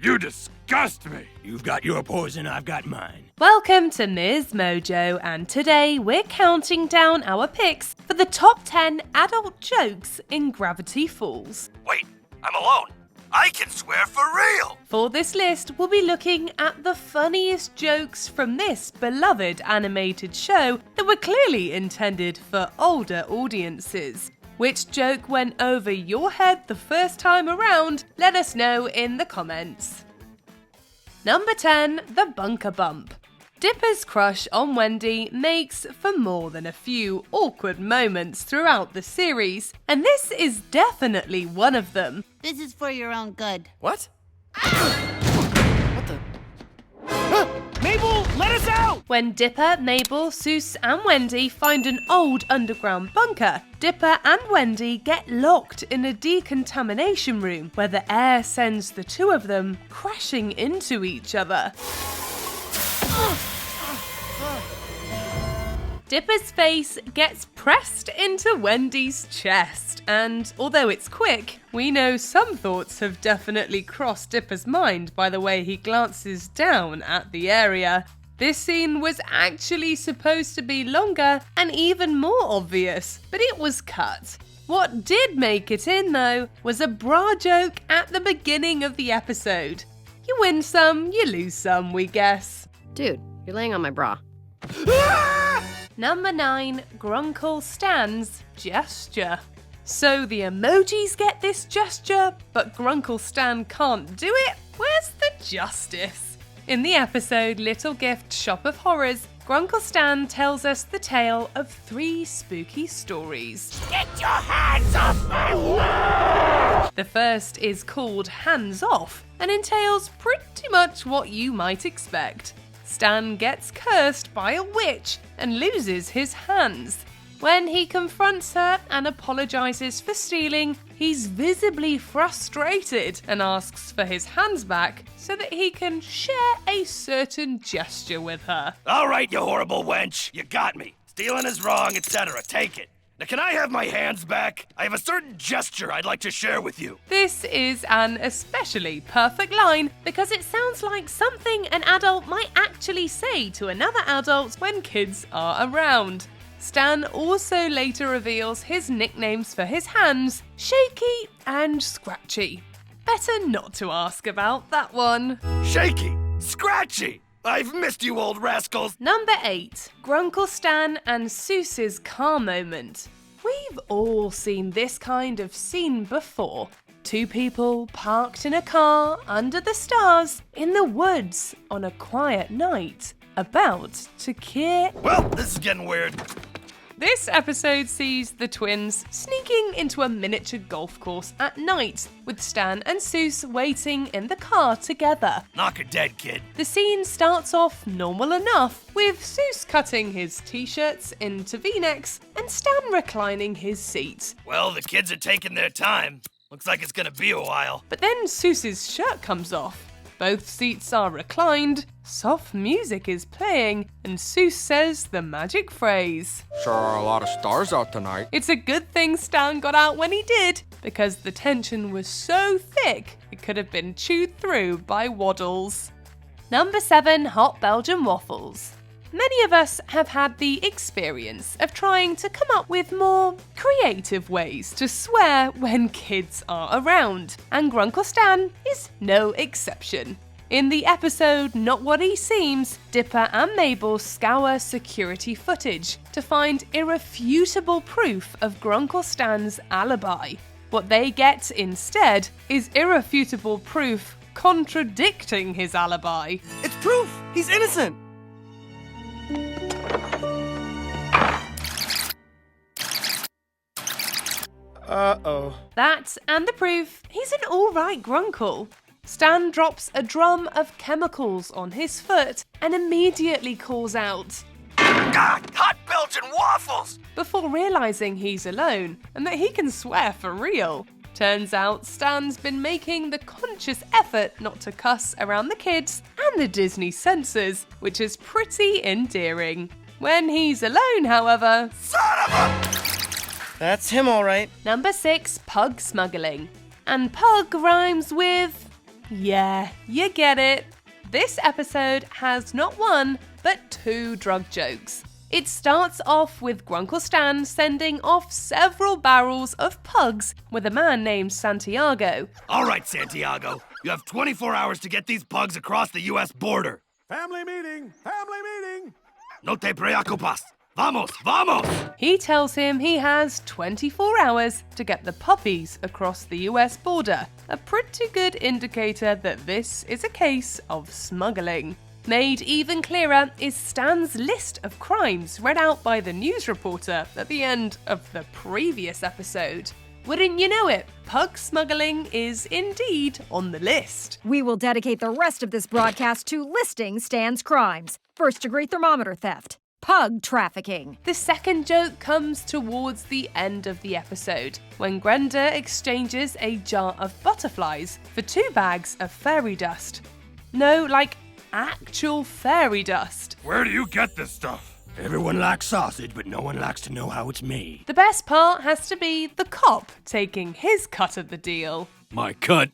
You disgust me. You've got your poison, I've got mine. Welcome to MsMojo, and today we're counting down our picks for the top 10 adult jokes in Gravity Falls. Wait, I'm alone. I can swear for real. For this list, we'll be looking at the funniest jokes from this beloved animated show that were clearly intended for older audiences. Which joke went over your head the first time around? Let us know in the comments. Number 10, the bunker bump. Dipper's crush on Wendy makes for more than a few awkward moments throughout the series, and this is definitely one of them. This is for your own good. What? What the? Mabel, let us out! When Dipper, Mabel, Seuss and Wendy find an old underground bunker, Dipper and Wendy get locked in a decontamination room where the air sends the two of them crashing into each other. Dipper's face gets pressed into Wendy's chest, and although it's quick, we know some thoughts have definitely crossed Dipper's mind by the way he glances down at the area. This scene was actually supposed to be longer and even more obvious, but it was cut. What did make it in, though, was a bra joke at the beginning of the episode. You win some, you lose some, we guess. Dude, you're laying on my bra. Number 9, Grunkle Stan's gesture. So the emojis get this gesture, but Grunkle Stan can't do it? Where's the justice? In the episode Little Gift Shop of Horrors, Grunkle Stan tells us the tale of 3 spooky stories. Get your hands off my wall! The first is called Hands Off and entails pretty much what you might expect. Stan gets cursed by a witch and loses his hands. When he confronts her and apologizes for stealing, he's visibly frustrated and asks for his hands back so that he can share a certain gesture with her. All right, you horrible wench. You got me. Stealing is wrong, etc. Take it. Now, can I have my hands back? I have a certain gesture I'd like to share with you. This is an especially perfect line because it sounds like something an adult might actually say to another adult when kids are around. Stan also later reveals his nicknames for his hands, Shaky and Scratchy. Better not to ask about that one. Shaky! Scratchy! I've missed you, old rascals! Number 8, Grunkle Stan and Seuss's car moment. We've all seen this kind of scene before. 2 people parked in a car under the stars in the woods on a quiet night, about to kill. Well, this is getting weird. This episode sees the twins sneaking into a miniature golf course at night, with Stan and Seuss waiting in the car together. Knock her dead, kid. The scene starts off normal enough, with Seuss cutting his t-shirts into v-necks and Stan reclining his seat. Well, the kids are taking their time. Looks like it's gonna be a while. But then Seuss's shirt comes off. Both seats are reclined, soft music is playing, and Seuss says the magic phrase. Sure are a lot of stars out tonight. It's a good thing Stan got out when he did, because the tension was so thick it could have been chewed through by waddles. Number 7, Hot Belgian Waffles. Many of us have had the experience of trying to come up with more creative ways to swear when kids are around, and Grunkle Stan is no exception. In the episode Not What He Seems, Dipper and Mabel scour security footage to find irrefutable proof of Grunkle Stan's alibi. What they get instead is irrefutable proof contradicting his alibi. It's proof! He's innocent! Uh-oh. That and the proof he's an alright Grunkle. Stan drops a drum of chemicals on his foot and immediately calls out, God, hot Belgian waffles! before realising he's alone and that he can swear for real. Turns out Stan's been making the conscious effort not to cuss around the kids and the Disney censors, which is pretty endearing. When he's alone, however... Son of a... That's him, all right. Number 6, Pug Smuggling. And pug rhymes with... Yeah, you get it. This episode has not one, but two drug jokes. It starts off with Grunkle Stan sending off several barrels of pugs with a man named Santiago. All right, Santiago. You have 24 hours to get these pugs across the U.S. border. Family meeting! Family meeting! No te preocupas. Vamos, vamos! He tells him he has 24 hours to get the puppies across the US border, a pretty good indicator that this is a case of smuggling. Made even clearer is Stan's list of crimes read out by the news reporter at the end of the previous episode. Wouldn't you know it, pug smuggling is indeed on the list. We will dedicate the rest of this broadcast to listing Stan's crimes. First-degree thermometer theft. Pug trafficking. The second joke comes towards the end of the episode, when Grenda exchanges a jar of butterflies for 2 bags of fairy dust. No, like actual fairy dust. Where do you get this stuff? Everyone likes sausage, but no one likes to know how it's made. The best part has to be the cop taking his cut of the deal. My cut.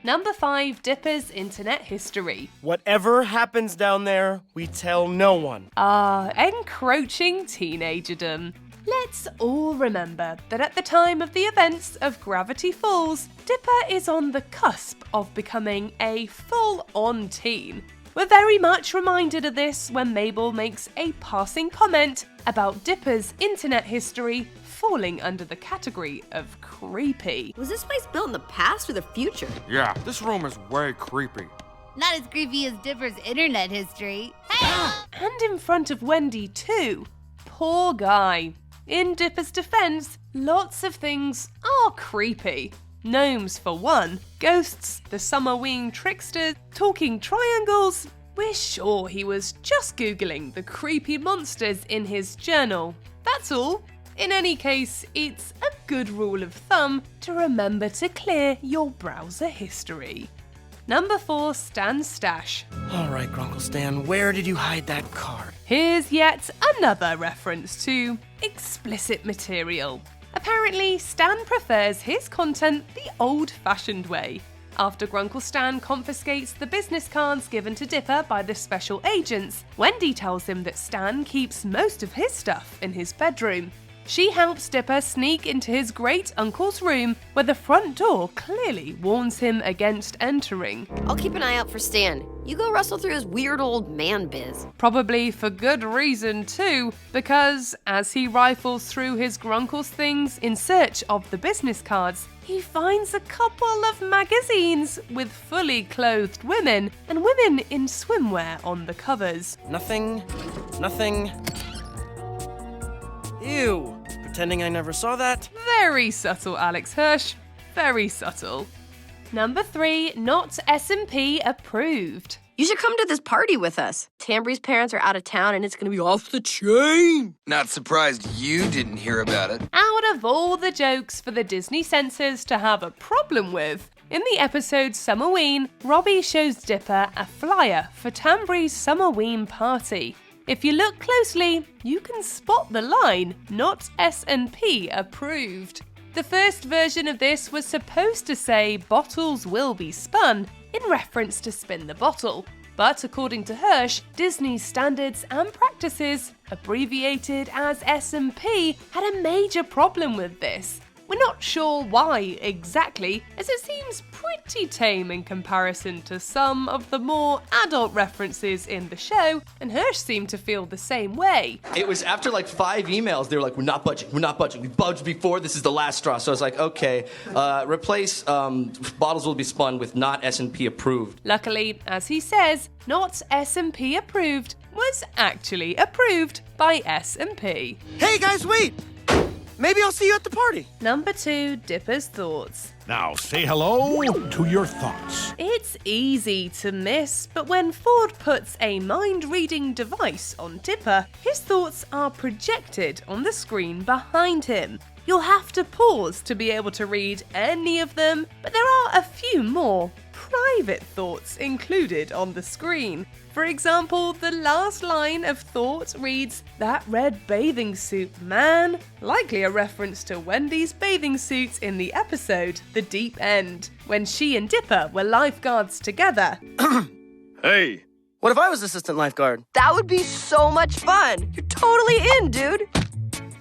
Number 5, Dipper's internet history. Whatever happens down there, we tell no one. Encroaching teenagerdom. Let's all remember that at the time of the events of Gravity Falls, Dipper is on the cusp of becoming a full-on teen. We're very much reminded of this when Mabel makes a passing comment about Dipper's internet history falling under the category of creepy. Was this place built in the past or the future? Yeah, this room is way creepy. Not as creepy as Dipper's internet history. And in front of Wendy too. Poor guy. In Dipper's defense, lots of things are creepy. Gnomes for one, ghosts, the Summerween tricksters, talking triangles. We're sure he was just Googling the creepy monsters in his journal. That's all. In any case, it's a good rule of thumb to remember to clear your browser history. Number 4, Stan's stash. All right, Grunkle Stan, where did you hide that card? Here's yet another reference to explicit material. Apparently, Stan prefers his content the old-fashioned way. After Grunkle Stan confiscates the business cards given to Dipper by the special agents, Wendy tells him that Stan keeps most of his stuff in his bedroom. She helps Dipper sneak into his great-uncle's room, where the front door clearly warns him against entering. I'll keep an eye out for Stan. You go rustle through his weird old man biz. Probably for good reason too, because as he rifles through his grunkle's things in search of the business cards, he finds a couple of magazines with fully clothed women and women in swimwear on the covers. Nothing. Ew. Pretending I never saw that? Very subtle, Alex Hirsch. Very subtle. Number 3, not S&P approved. You should come to this party with us. Tambry's parents are out of town and it's gonna be off the chain. Not surprised you didn't hear about it. Out of all the jokes for the Disney censors to have a problem with, in the episode Summerween, Robbie shows Dipper a flyer for Tambry's Summerween party. If you look closely, you can spot the line, not S&P approved. The first version of this was supposed to say bottles will be spun, in reference to spin the bottle. But according to Hirsch, Disney's standards and practices, abbreviated as S&P, had a major problem with this. We're not sure why exactly, as it seems pretty tame in comparison to some of the more adult references in the show, and Hirsch seemed to feel the same way. It was after like 5 emails, they were like, we're not budging. We budged before, this is the last straw. So I was like, okay, replace bottles will be spun with not S&P approved. Luckily, as he says, not S&P approved was actually approved by S&P. Hey guys, wait! Maybe I'll see you at the party. Number 2, Dipper's thoughts. Now say hello to your thoughts. It's easy to miss, but when Ford puts a mind-reading device on Dipper, his thoughts are projected on the screen behind him. You'll have to pause to be able to read any of them, but there are a few more private thoughts included on the screen. For example, the last line of thought reads, "That red bathing suit, man." Likely a reference to Wendy's bathing suits in the episode The Deep End, when she and Dipper were lifeguards together. Hey. What if I was assistant lifeguard? That would be so much fun. You're totally in, dude.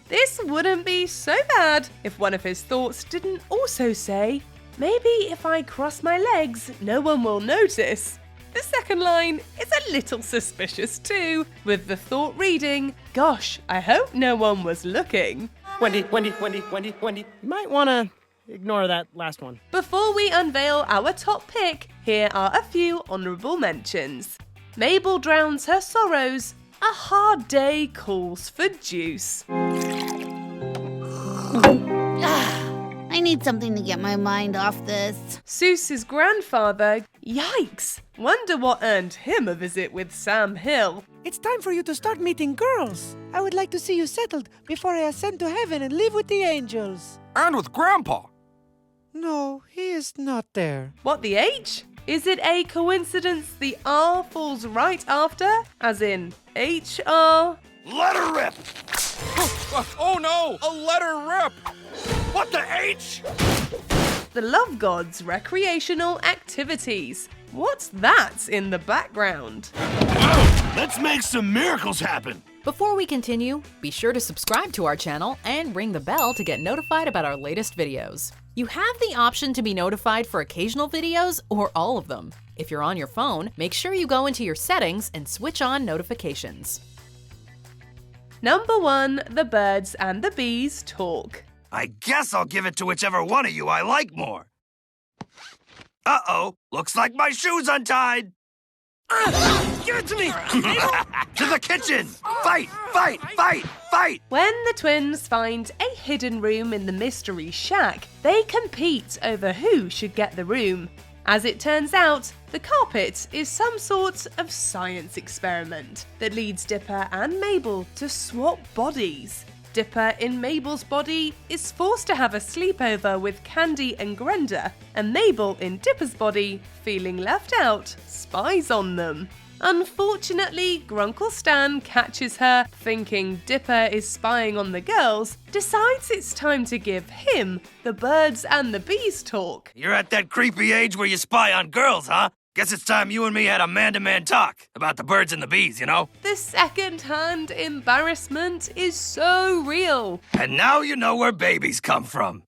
This wouldn't be so bad if one of his thoughts didn't also say, "Maybe if I cross my legs, no one will notice." The second line is a little suspicious too, with the thought reading, "Gosh, I hope no one was looking." Wendy. You might want to ignore that last one. Before we unveil our top pick, here are a few honourable mentions. Mabel drowns her sorrows. A hard day calls for juice. I need something to get my mind off this. Seuss's grandfather, yikes! Wonder what earned him a visit with Sam Hill. It's time for you to start meeting girls. I would like to see you settled before I ascend to heaven and live with the angels. And with Grandpa. No, he is not there. What, the H? Is it a coincidence the R falls right after? As in HR? Let her rip! Oh no! A letter rip! What the H? The Love Gods recreational activities. What's that in the background? Let's make some miracles happen. Before we continue, be sure to subscribe to our channel and ring the bell to get notified about our latest videos. You have the option to be notified for occasional videos or all of them. If you're on your phone, make sure you go into your settings and switch on notifications. Number 1, the birds and the bees talk. I guess I'll give it to whichever one of you I like more. Uh-oh, looks like my shoe's untied. Give it to me! To the kitchen! Fight! When the twins find a hidden room in the mystery shack, they compete over who should get the room. As it turns out, the carpet is some sort of science experiment that leads Dipper and Mabel to swap bodies. Dipper in Mabel's body is forced to have a sleepover with Candy and Grenda, and Mabel in Dipper's body, feeling left out, spies on them. Unfortunately, Grunkle Stan catches her, thinking Dipper is spying on the girls, decides it's time to give him the birds and the bees talk. You're at that creepy age where you spy on girls, huh? Guess it's time you and me had a man-to-man talk about the birds and the bees, you know? The second-hand embarrassment is so real. And now you know where babies come from.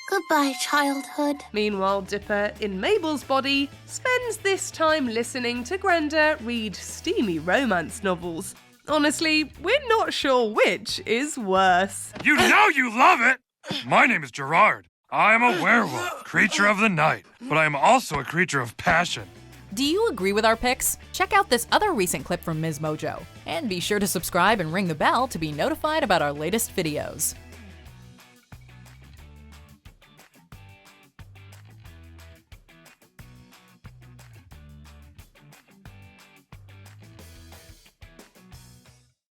Goodbye, childhood. Meanwhile, Dipper in Mabel's body spends this time listening to Grenda read steamy romance novels. Honestly, we're not sure which is worse. You know you love it! My name is Gerard. I am a werewolf, creature of the night, but I am also a creature of passion. Do you agree with our picks? Check out this other recent clip from MsMojo. And be sure to subscribe and ring the bell to be notified about our latest videos.